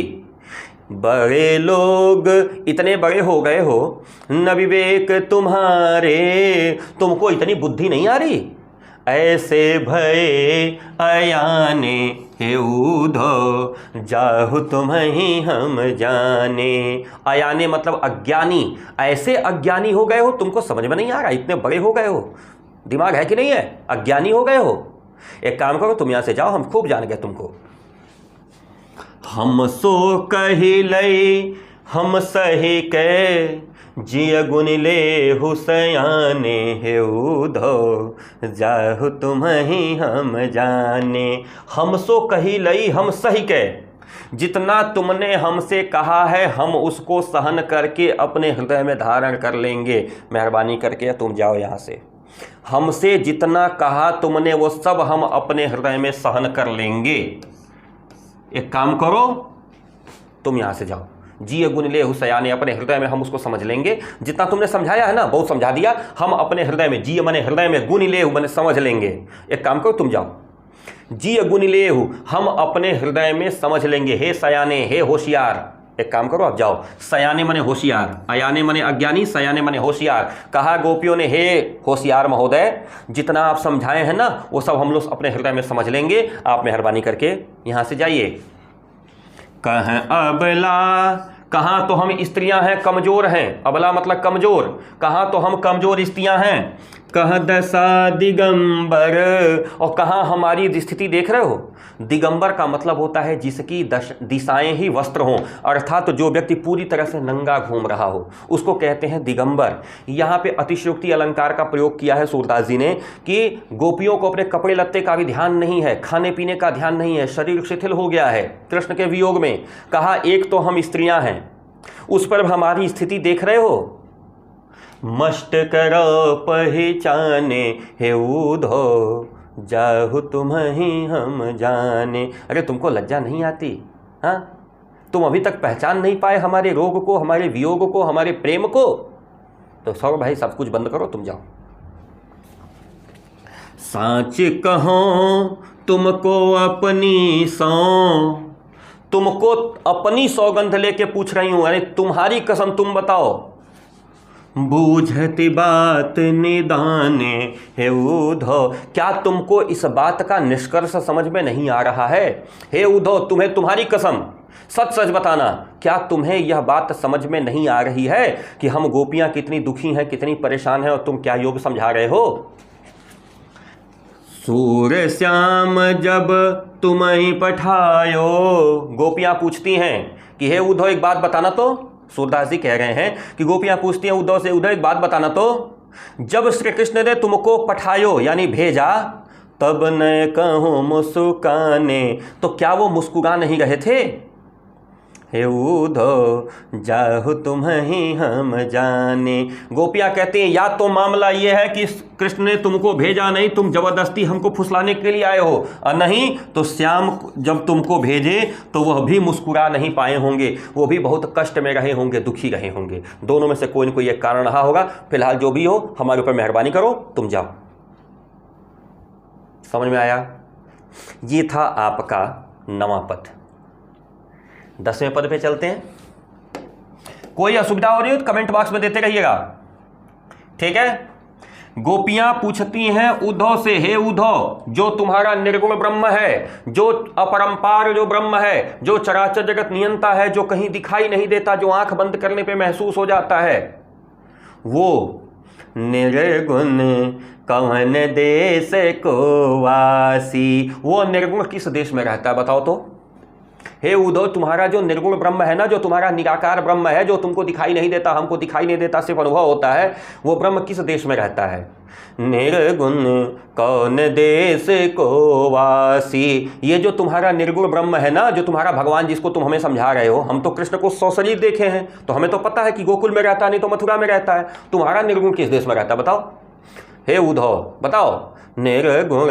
A: बड़े लोग इतने बड़े हो गए हो, न विवेक तुम्हारे, तुमको इतनी बुद्धि नहीं आ रही। ऐसे भय अयाने हे उधो, जाहु तुम्हें हम जाने। अयाने मतलब अज्ञानी। ऐसे अज्ञानी हो गए हो, तुमको समझ में नहीं आ रहा। इतने बड़े हो गए हो, दिमाग है कि नहीं है? अज्ञानी हो गए हो। एक काम करो, तुम यहां से जाओ, हम खूब जान गए तुमको। हम सो कही लई हम सही के, जिय गुण ले हुसयाने हे उधो, जाहु तुम्हें हम जाने। हम सो कही लई हम सही के, जितना तुमने हमसे कहा है हम उसको सहन करके अपने हृदय में धारण कर लेंगे। मेहरबानी करके तुम जाओ यहाँ से। हमसे जितना कहा तुमने वो सब हम अपने हृदय में सहन कर लेंगे। एक काम करो, तुम यहां से जाओ। जी गुण ले हुसयाने, अपने हृदय में हम उसको समझ लेंगे। जितना तुमने समझाया है ना, बहुत समझा दिया। हम अपने हृदय में, जी मने हृदय में, गुण ले मने समझ लेंगे। एक काम करो, तुम जाओ। जी गुण ले हम अपने हृदय में समझ लेंगे। हे सयाने, हे होशियार। एक काम करो, आप जाओ। सयाने मने होशियार, अयाने मने अज्ञानी, सयाने मने होशियार। कहा गोपियों ने, हे होशियार महोदय, जितना आप समझाए हैं ना वो सब हम लोग अपने हृदय में समझ लेंगे। आप मेहरबानी करके यहाँ से जाइए। कह अबला, कहाँ तो हम स्त्रियां हैं, कमजोर हैं। अबला मतलब कमजोर। कहाँ तो हम कमजोर स्त्रियां हैं। कह दशा दिगंबर, और कहाँ हमारी स्थिति देख रहे हो। दिगंबर का मतलब होता है जिसकी दिशाएं ही वस्त्र हों, अर्थात जो व्यक्ति पूरी तरह से नंगा घूम रहा हो उसको कहते हैं दिगंबर। यहाँ पे अतिशयोक्ति अलंकार का प्रयोग किया है सूरदास जी ने कि गोपियों को अपने कपड़े लत्ते का भी ध्यान नहीं है, खाने पीने का ध्यान नहीं है, शरीर शिथिल हो गया है कृष्ण के वियोग में। कहा एक तो हम स्त्रियां हैं, उस पर हमारी स्थिति देख रहे हो। मष्ट करो पहचाने हे उधो, जाहु तुम्हें हम जाने। अरे तुमको लज्जा नहीं आती? हाँ, तुम अभी तक पहचान नहीं पाए हमारे रोग को, हमारे वियोग को, हमारे प्रेम को? तो सौर भाई सब कुछ बंद करो, तुम जाओ। साच कहो तुमको अपनी सौ, तुमको अपनी सौगंध लेके पूछ रही हूं। अरे तुम्हारी कसम, तुम बताओ। बूझती बात निदाने हे उधो, क्या तुमको इस बात का निष्कर्ष समझ में नहीं आ रहा है? हे उधो, तुम्हें तुम्हारी कसम, सच सच बताना, क्या तुम्हें यह बात समझ में नहीं आ रही है कि हम गोपियां कितनी दुखी हैं, कितनी परेशान हैं, और तुम क्या योग समझा रहे हो? सूर्य श्याम जब तुम्हें पठायो, गोपियां पूछती हैं कि हे उद्धव एक बात बताना तो। सूरदास जी कह रहे हैं कि गोपियां पूछती हैं उद्धव से, उद्धव एक बात बताना तो, जब श्री कृष्ण ने तुमको पठायो यानी भेजा, तब न कहूँ मुस्काने, तो क्या वो मुस्कुरा नहीं रहे थे? हे उद्धव जाहु तुम्हें हम जाने। गोपियां कहती हैं या तो मामला ये है कि कृष्ण ने तुमको भेजा नहीं, तुम जबरदस्ती हमको फुसलाने के लिए आए हो, और नहीं तो श्याम जब तुमको भेजे तो वह भी मुस्कुरा नहीं पाए होंगे, वो भी बहुत कष्ट में रहे होंगे, दुखी रहे होंगे। दोनों में से कोई न कोई एक कारण रहा होगा। फिलहाल जो भी हो, हमारे ऊपर मेहरबानी करो, तुम जाओ। समझ में आया? ये था आपका 9वां पद। 10वें पद पे चलते हैं। कोई असुविधा हो रही हो तो कमेंट बॉक्स में देते रहिएगा, ठीक है? गोपियां पूछती हैं उद्धव से, हे उद्धव, जो तुम्हारा निर्गुण ब्रह्म है, जो अपरंपार जो ब्रह्म है, जो चराचर जगत नियंता है, जो कहीं दिखाई नहीं देता, जो आंख बंद करने पे महसूस हो जाता है, वो निर्गुण कौन देश को वासी, वो निर्गुण किस देश में रहता है बताओ तो। हे उद्धव, तुम्हारा जो निर्गुण ब्रह्म है ना, जो तुम्हारा निराकार ब्रह्म है, जो तुमको दिखाई नहीं देता, हमको दिखाई नहीं देता, सिर्फ अनुभव होता है, वो ब्रह्म किस देश में रहता है। निर्गुण कौन देश को वासी, ये जो तुम्हारा निर्गुण ब्रह्म है ना, जो तुम्हारा भगवान जिसको तुम हमें समझा रहे हो, हम तो कृष्ण को 100 शरीर देखे हैं, तो हमें तो पता है कि गोकुल में रहता है, नहीं तो मथुरा में रहता है। तुम्हारा निर्गुण किस देश में रहता है बताओ। हे उद्धव बताओ, निर्गुण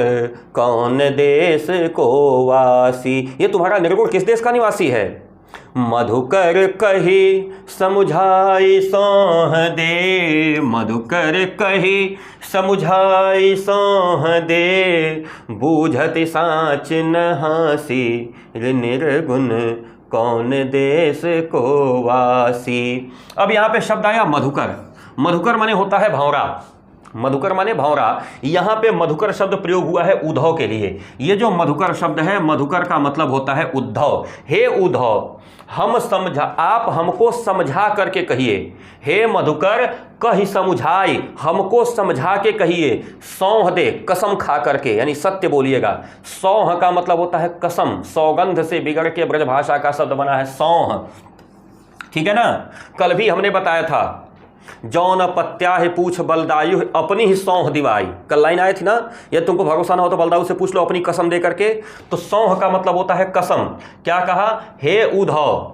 A: कौन देश को वासी, ये तुम्हारा निर्गुण किस देश का निवासी है। मधुकर कही समुझाई सोह दे, मधुकर कही समुझाई सोह दे, बूझति साच न हासी, निर्गुण कौन देश को वासी। अब यहाँ पे शब्द आया मधुकर। मधुकर माने होता है भंवरा, मधुकर माने भंवरा। यहाँ पे मधुकर शब्द प्रयोग हुआ है उद्धव के लिए। ये जो मधुकर शब्द है, मधुकर का मतलब होता है उद्धव। हे उद्धव, हम समझा, आप हमको समझा करके कहिए। हे मधुकर कही समुझाई, हमको समझा के कहिए। सौंह दे, कसम खा करके, यानी सत्य बोलिएगा। सौंह का मतलब होता है कसम, सौगंध से बिगड़ के ब्रजभाषा का शब्द बना है सौंह, ठीक है ना। कल भी हमने बताया था, जौन पत्या है पूछ बलदायु, अपनी ही सौंह दिवाई। कल लाइन आई थी ना, यदि तुमको भरोसा ना हो तो बलदायु से पूछ लो अपनी कसम दे करके। तो सौंह का मतलब होता है कसम। क्या कहा, हे उद्धव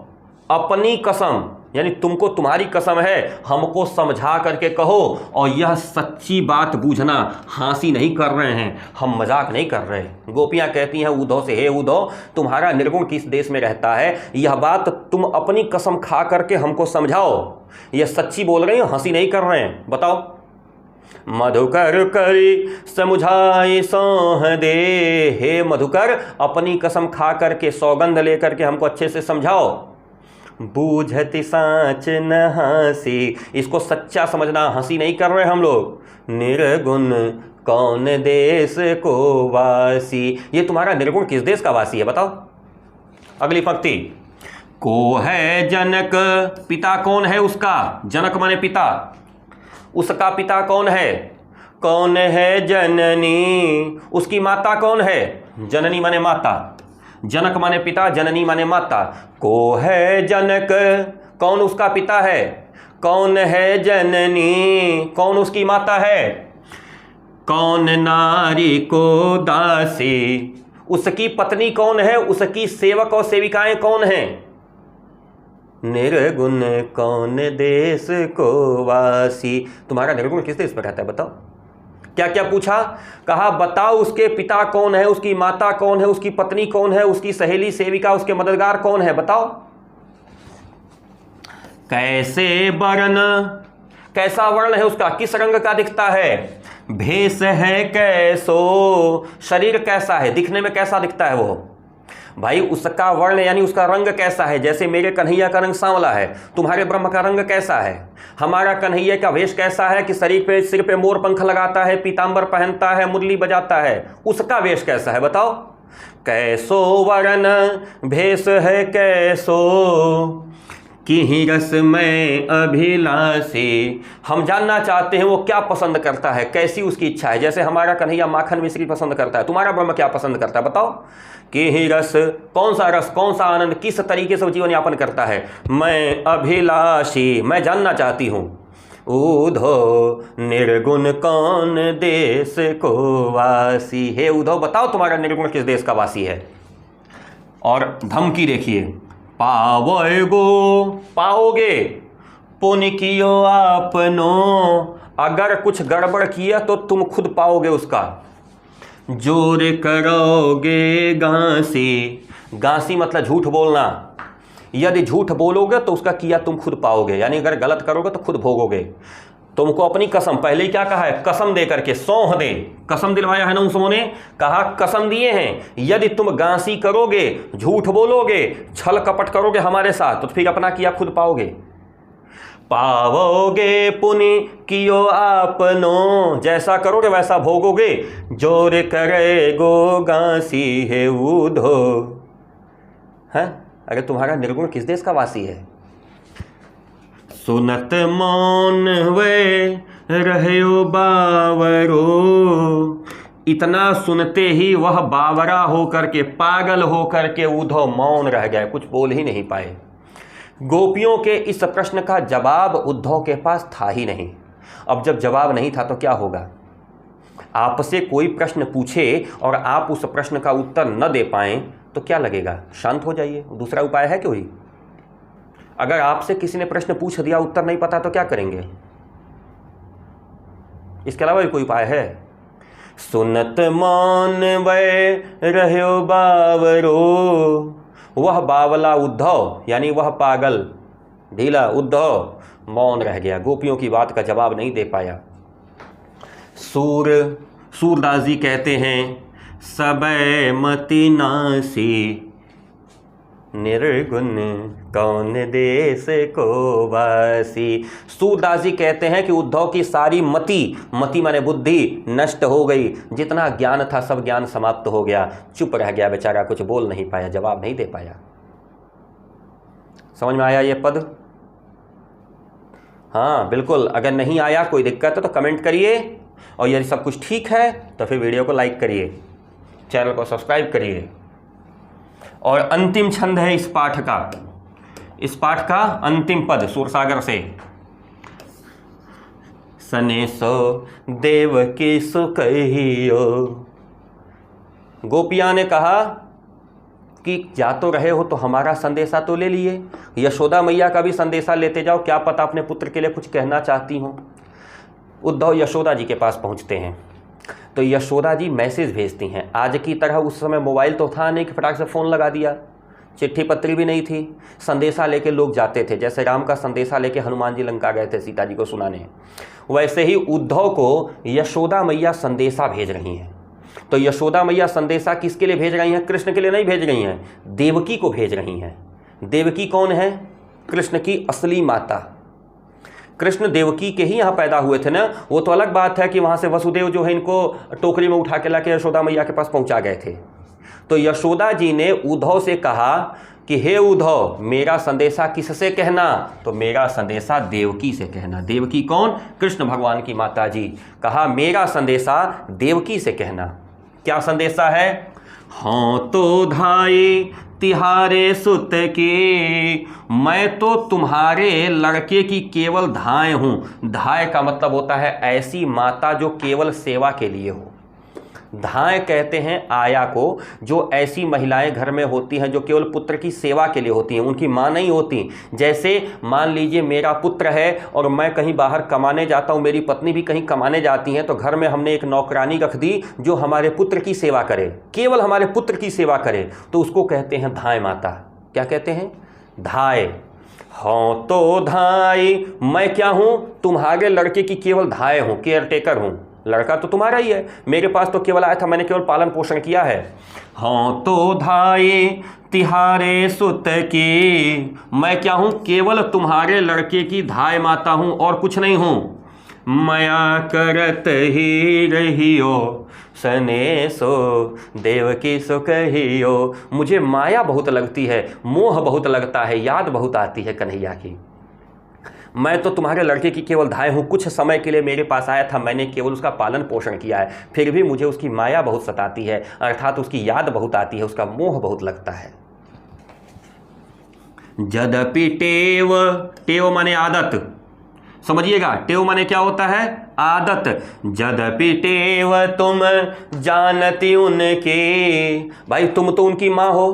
A: अपनी कसम, यानी तुमको तुम्हारी कसम है, हमको समझा करके कहो, और यह सच्ची बात बूझना। हंसी नहीं कर रहे हैं हम, मजाक नहीं कर रहे। गोपियां कहती हैं उद्धव से, हे उद्धव तुम्हारा निर्गुण किस देश में रहता है, यह बात तुम अपनी कसम खा करके हमको समझाओ। यह सच्ची बोल रही हो, हंसी नहीं कर रहे हैं, बताओ। मधुकर करी समुझाई सौह दे, हे मधुकर अपनी कसम खा करके, सौगंध लेकर के हमको अच्छे से समझाओ। बूझति साच न हंसी, इसको सच्चा समझना, हंसी नहीं कर रहे हम लोग। निर्गुण कौन देश को वासी, ये तुम्हारा निर्गुण किस देश का वासी है बताओ। अगली पंक्ति, को है जनक, पिता कौन है उसका, जनक माने पिता, उसका पिता कौन है। कौन है जननी, उसकी माता कौन है। जननी माने माता, जनक माने पिता, जननी माने माता। को है जनक, कौन उसका पिता है। कौन है जननी, कौन उसकी माता है। कौन नारी को दासी, उसकी पत्नी कौन है, उसकी सेवक और सेविकाएं कौन हैं। निर्गुण कौन देश को वासी, तुम्हारा निर्गुण किस देश पर रहता है बताओ। क्या क्या पूछा, कहा बताओ उसके पिता कौन है, उसकी माता कौन है, उसकी पत्नी कौन है, उसकी सहेली सेविका, उसके मददगार कौन है बताओ। कैसे वर्ण, कैसा वर्ण है उसका, किस रंग का दिखता है। भेष है कैसो, शरीर कैसा है, दिखने में कैसा दिखता है वो। भाई उसका वर्ण यानी उसका रंग कैसा है। जैसे मेरे कन्हैया का रंग सांवला है, तुम्हारे ब्रह्म का रंग कैसा है। हमारा कन्हैया का वेश कैसा है कि शरीर पे, सिर पे मोर पंख लगाता है, पीतांबर पहनता है, मुरली बजाता है, उसका वेश कैसा है बताओ। कैसो वर्ण भेष है कैसो, कि रस में अभिलाषी, हम जानना चाहते हैं वो क्या पसंद करता है, कैसी उसकी इच्छा है। जैसे हमारा कन्हैया माखन मिश्री पसंद करता है, तुम्हारा ब्रह्म क्या पसंद करता है बताओ। कि रस, कौन सा आनंद, किस तरीके से जीवन यापन करता है। मैं अभिलाषी, मैं जानना चाहती हूँ। उद्धव निर्गुण कौन देश को वासी, हे उद्धव बताओ तुम्हारा निर्गुण किस देश का वासी है। और धमकी देखिए, पावोगो, पाओगे, पुण्य कियो आपनो, अगर कुछ गड़बड़ किया तो तुम खुद पाओगे उसका। जोर करोगे गांसी, गांसी मतलब झूठ बोलना, यदि झूठ बोलोगे तो उसका किया तुम खुद पाओगे, यानी अगर गलत करोगे तो खुद भोगोगे। तुमको अपनी कसम, पहले ही क्या कहा है, कसम दे करके, सौंह दे, कसम दिलवाया है ना उन समों ने, कहा कसम दिए हैं, यदि तुम गांसी करोगे, झूठ बोलोगे, छल कपट करोगे हमारे साथ, तो फिर अपना किया खुद पाओगे। पावोगे पुनि कियो आपनो, जैसा करोगे वैसा भोगोगे, जोर करे गो गांसी है ऊधो। हैं, अरे तुम्हारा निर्गुण किस देश का वासी है। सुनत मौन वे रहयो बावरो, इतना सुनते ही वह बावरा होकर के, पागल होकर के ऊधो मौन रह गए, कुछ बोल ही नहीं पाए। गोपियों के इस प्रश्न का जवाब उद्धव के पास था ही नहीं। अब जब जवाब नहीं था तो क्या होगा। आपसे कोई प्रश्न पूछे और आप उस प्रश्न का उत्तर न दे पाएं तो क्या लगेगा, शांत हो जाइए, दूसरा उपाय है कोई। अगर आपसे किसी ने प्रश्न पूछ दिया, उत्तर नहीं पता तो क्या करेंगे, इसके अलावा भी कोई उपाय है। सुनत मौन वे रहयो बावरो, वह बावला उद्धव यानी वह पागल ढीला उद्धव मौन रह गया, गोपियों की बात का जवाब नहीं दे पाया। सूरदास जी कहते हैं, सबे मति नासी निर्गुण कौन देश को वासी। सूरदास जी कहते हैं कि उद्धव की सारी मति माने बुद्धि नष्ट हो गई, जितना ज्ञान था सब ज्ञान समाप्त हो गया, चुप रह गया बेचारा, कुछ बोल नहीं पाया, जवाब नहीं दे पाया। समझ में आया ये पद? हाँ बिल्कुल। अगर नहीं आया कोई दिक्कत है तो कमेंट करिए, और यदि सब कुछ ठीक है तो फिर वीडियो को लाइक करिए, चैनल को सब्सक्राइब करिए। और अंतिम छंद है इस पाठ का अंतिम पद सूरसागर से। सने सो देव की सुकहियो, गोपियां ने कहा कि जा तो रहे हो तो हमारा संदेशा तो ले लिए, यशोदा मैया का भी संदेशा लेते जाओ, क्या पता अपने पुत्र के लिए कुछ कहना चाहती हो। उद्धव यशोदा जी के पास पहुंचते हैं तो यशोदा जी मैसेज भेजती हैं। आज की तरह उस समय मोबाइल तो था नहीं कि फटाक से फ़ोन लगा दिया, चिट्ठी पत्री भी नहीं थी, संदेशा लेके लोग जाते थे। जैसे राम का संदेशा लेके हनुमान जी लंका गए थे सीता जी को सुनाने, वैसे ही उद्धव को यशोदा मैया संदेशा भेज रही हैं। तो यशोदा मैया संदेशा किसके लिए भेज रही हैं? कृष्ण के लिए नहीं भेज रही हैं, देवकी को भेज रही हैं। देवकी कौन है? कृष्ण की असली माता। कृष्ण देवकी के ही यहाँ पैदा हुए थे ना। वो तो अलग बात है कि वहाँ से वसुदेव जो है इनको टोकरी में उठा के लाके यशोदा मैया के पास पहुँचा गए थे। तो यशोदा जी ने उद्धव से कहा कि हे उद्धव, मेरा संदेशा किससे कहना? तो मेरा संदेशा देवकी से कहना। देवकी कौन? कृष्ण भगवान की माता जी। कहा मेरा संदेशा देवकी से कहना। क्या संदेशा है? हाँ तो धाई तिहारे सुत की, मैं तो तुम्हारे लड़के की केवल धाय हूँ। धाय का मतलब होता है ऐसी माता जो केवल सेवा के लिए हो। धाय कहते हैं आया को, जो ऐसी महिलाएं घर में होती हैं जो केवल पुत्र की सेवा के लिए होती हैं, उनकी माँ नहीं होती। जैसे मान लीजिए मेरा पुत्र है और मैं कहीं बाहर कमाने जाता हूँ, मेरी पत्नी भी कहीं कमाने जाती हैं, तो घर में हमने एक नौकरानी रख दी जो हमारे पुत्र की सेवा करे, केवल हमारे पुत्र की सेवा करे, तो उसको कहते हैं धाय माता। क्या कहते हैं? धाय। हाँ तो धाय, मैं क्या हूँ? तुम्हारे लड़के की केवल धाय हूँ, केयर टेकर हूँ। लड़का तो तुम्हारा ही है, मेरे पास तो केवल आया था, मैंने केवल पालन पोषण किया है। हाँ तो धाये तिहारे सुत की, मैं क्या हूँ? केवल तुम्हारे लड़के की धाय माता हूँ और कुछ नहीं हूँ। माया करत ही रहियो सने सो देवकी सो कहियो, मुझे माया बहुत लगती है, मोह बहुत लगता है, याद बहुत आती है कन्हैया की। मैं तो तुम्हारे लड़के की केवल धाय हूँ, कुछ समय के लिए मेरे पास आया था, मैंने केवल उसका पालन पोषण किया है, फिर भी मुझे उसकी माया बहुत सताती है, अर्थात उसकी याद बहुत आती है, उसका मोह बहुत लगता है। यद्यपि टेव, टेव माने आदत, समझिएगा, टेव माने क्या होता है? आदत। यद्यपि टेव तुम जानती उनके, भाई तुम तो उनकी माँ हो,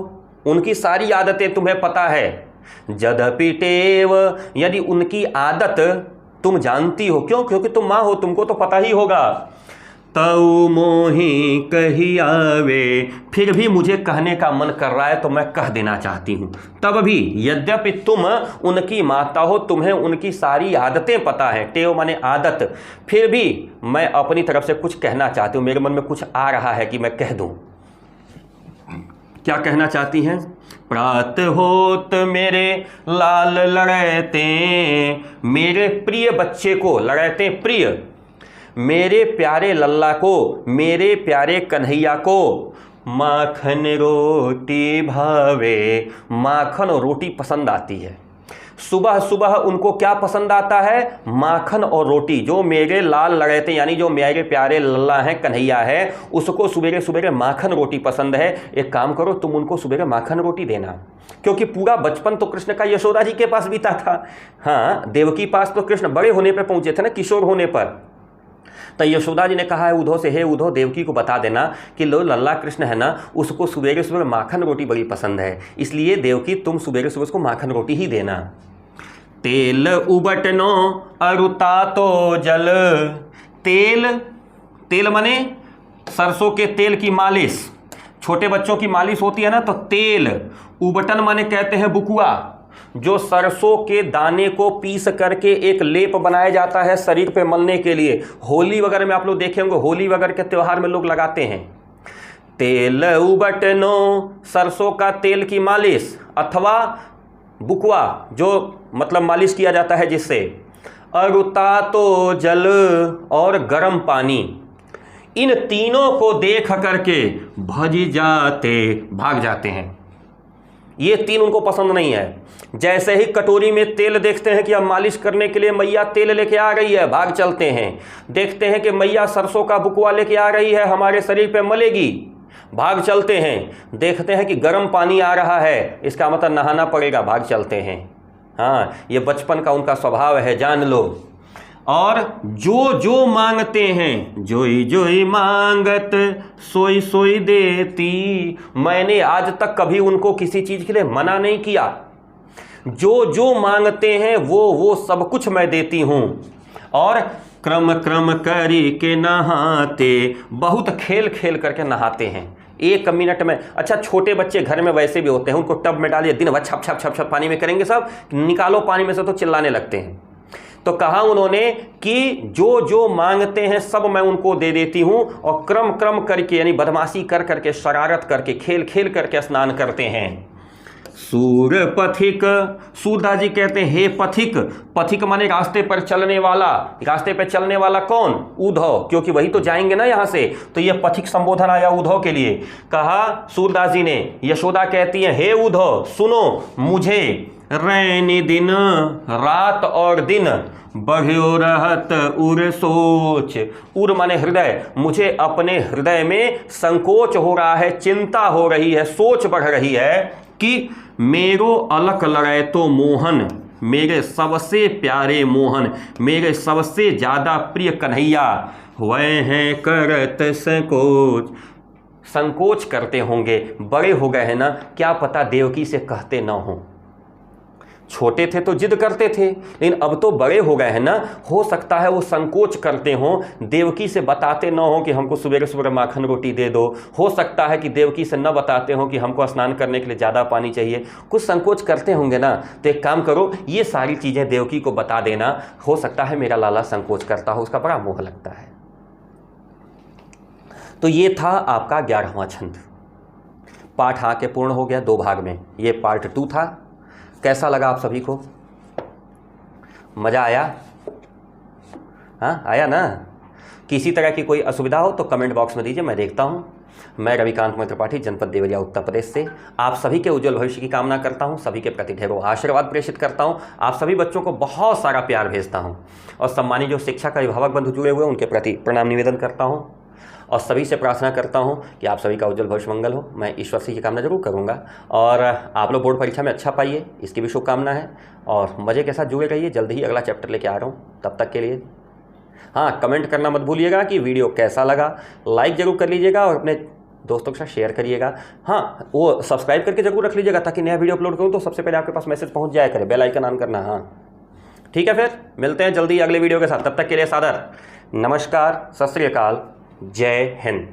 A: उनकी सारी आदतें तुम्हें पता है। यद्यपि टेव, यदि उनकी आदत तुम जानती हो, क्यों? क्योंकि तुम माँ हो, तुमको तो पता ही होगा। तऊ मोही कही आवे, फिर भी मुझे कहने का मन कर रहा है तो मैं कह देना चाहती हूँ। तब भी यद्यपि तुम उनकी माता हो, तुम्हें उनकी सारी आदतें पता है, टेव माने आदत, फिर भी मैं अपनी तरफ से कुछ कहना चाहती हूँ, मेरे मन में कुछ आ रहा है कि मैं कह दूँ। क्या कहना चाहती हैं? प्रात होत मेरे लाल लड़ैते, मेरे प्रिय बच्चे को, लड़ैते प्रिय, मेरे प्यारे लल्ला को, मेरे प्यारे कन्हैया को माखन रोटी भावे, माखन और रोटी पसंद आती है। सुबह सुबह उनको क्या पसंद आता है? माखन और रोटी। जो मेरे लाल लड़ैते यानी जो मेरे प्यारे लल्ला हैं, कन्हैया है, उसको सुबह सुबह माखन रोटी पसंद है। एक काम करो, तुम उनको सुबह माखन रोटी देना, क्योंकि पूरा बचपन तो कृष्ण का यशोदा जी के पास बीता था। हाँ, देवकी पास तो कृष्ण बड़े होने पर पहुंचे थे ना, किशोर होने पर। तो यशोदा जी ने कहा है उद्धव से, हे उद्धव, देवकी को बता देना कि लो लल्ला कृष्ण है ना, उसको सुबह सुबह माखन रोटी बड़ी पसंद है, इसलिए देवकी तुम सुबह सुबह उसको माखन रोटी ही देना। तेल उबटनो अरुता तो जल, तेल, तेल माने सरसों के तेल की मालिश, छोटे बच्चों की मालिश होती है ना, तो तेल। उबटन माने कहते हैं बुकुआ, जो सरसों के दाने को पीस करके एक लेप बनाया जाता है शरीर पे मलने के लिए। होली वगैरह में आप लोग देखे होंगे, होली वगैरह के त्यौहार में लोग लगाते हैं। तेल उबटनो, सरसों का तेल की मालिश, अथवा बुकुआ जो मतलब मालिश किया जाता है जिससे। अरुता तो जल, और गर्म पानी। इन तीनों को देख करके भज जाते, भाग जाते हैं। ये तीन उनको पसंद नहीं है। जैसे ही कटोरी में तेल देखते हैं कि अब मालिश करने के लिए मैया तेल लेके आ रही है, भाग चलते हैं। देखते हैं कि मैया सरसों का बुकुआ लेके आ रही है, हमारे शरीर पे मलेगी, भाग चलते हैं। देखते हैं कि गर्म पानी आ रहा है, इसका मतलब नहाना पड़ेगा, भाग चलते हैं। हाँ, ये बचपन का उनका स्वभाव है, जान लो। और जो जो मांगते हैं, जोई जोई मांगत सोई सोई देती, मैंने आज तक कभी उनको किसी चीज़ के लिए मना नहीं किया। जो जो मांगते हैं वो सब कुछ मैं देती हूँ। और क्रम क्रम करी के नहाते, बहुत खेल खेल करके नहाते हैं 1 मिनट में। अच्छा, छोटे बच्चे घर में वैसे भी होते हैं, उनको टब में डालिए, दिन भर छप छप छप छप पानी में करेंगे, सब निकालो पानी में से तो चिल्लाने लगते हैं। तो कहा उन्होंने कि जो जो मांगते हैं सब मैं उनको दे देती हूं, और क्रम क्रम करके यानी बदमाशी कर करके, शरारत करके, खेल खेल करके स्नान करते हैं। सूर पथिक, सूरदास जी कहते हैं हे पथिक, पथिक माने रास्ते पर चलने वाला। रास्ते पर चलने वाला कौन? उद्धव, क्योंकि वही तो जाएंगे ना यहाँ से, तो ये पथिक संबोधन आया उद्धव के लिए। कहा सूरदास जी ने, यशोदा कहती है हे उद्धव सुनो, मुझे रैनी दिन, रात और दिन, बढ़्यो रहत उर सोच। उर माने हृदय, मुझे अपने हृदय में संकोच हो रहा है, चिंता हो रही है, सोच बढ़ रही है कि मेरो अलख लड़े तो मोहन, मेरे सबसे प्यारे मोहन, मेरे सबसे ज़्यादा प्रिय कन्हैया, वह हैं करत संकोच। संकोच करते होंगे, बड़े हो गए हैं ना, क्या पता देवकी से कहते ना हो। छोटे थे तो जिद करते थे, लेकिन अब तो बड़े हो गए हैं ना, हो सकता है वो संकोच करते हों, देवकी से बताते न हो कि हमको सुबह सुबह माखन रोटी दे दो। हो सकता है कि देवकी से न बताते हो कि हमको स्नान करने के लिए ज़्यादा पानी चाहिए, कुछ संकोच करते होंगे ना। तो एक काम करो, ये सारी चीज़ें देवकी को बता देना। हो सकता है मेरा लाला संकोच करता हो, उसका बड़ा मोह लगता है। तो ये था आपका 11वां छंद। पाठ आके पूर्ण हो गया 2 भाग में, ये पार्ट 2 था। कैसा लगा आप सभी को? मज़ा आया? हाँ, आया ना? किसी तरह की कोई असुविधा हो तो कमेंट बॉक्स में दीजिए, मैं देखता हूँ। मैं रविकांत मैत्र त्रिपाठी, जनपद देवरिया, उत्तर प्रदेश से आप सभी के उज्जवल भविष्य की कामना करता हूँ। सभी के प्रति ढेरों आशीर्वाद प्रेषित करता हूँ। आप सभी बच्चों को बहुत सारा प्यार भेजता हूँ, और सम्मानित जो शिक्षा का अभिभावक बंधु जुड़े हुए हैं उनके प्रति प्रणाम निवेदन करता हूँ, और सभी से प्रार्थना करता हूं कि आप सभी का उज्जवल भविष्य मंगल हो। मैं ईश्वर से ये कामना जरूर करूंगा, और आप लोग बोर्ड परीक्षा में अच्छा पाइए, इसकी भी शुभकामना है। और मज़े के साथ जुड़े रहिए, जल्द ही अगला चैप्टर लेके आ रहा हूं। तब तक के लिए हाँ, कमेंट करना मत भूलिएगा कि वीडियो कैसा लगा, लाइक ज़रूर कर लीजिएगा और अपने दोस्तों के साथ शेयर करिएगा। हाँ, वो सब्सक्राइब करके जरूर रख लीजिएगा, ताकि नया वीडियो अपलोड करूँ तो सबसे पहले आपके पास मैसेज पहुँच जाया करे। बेल आइकन ऑन करना। हाँ ठीक है, फिर मिलते हैं जल्दी अगले वीडियो के साथ। तब तक के लिए सादर नमस्कार, सत श्री अकाल, जय हिंद।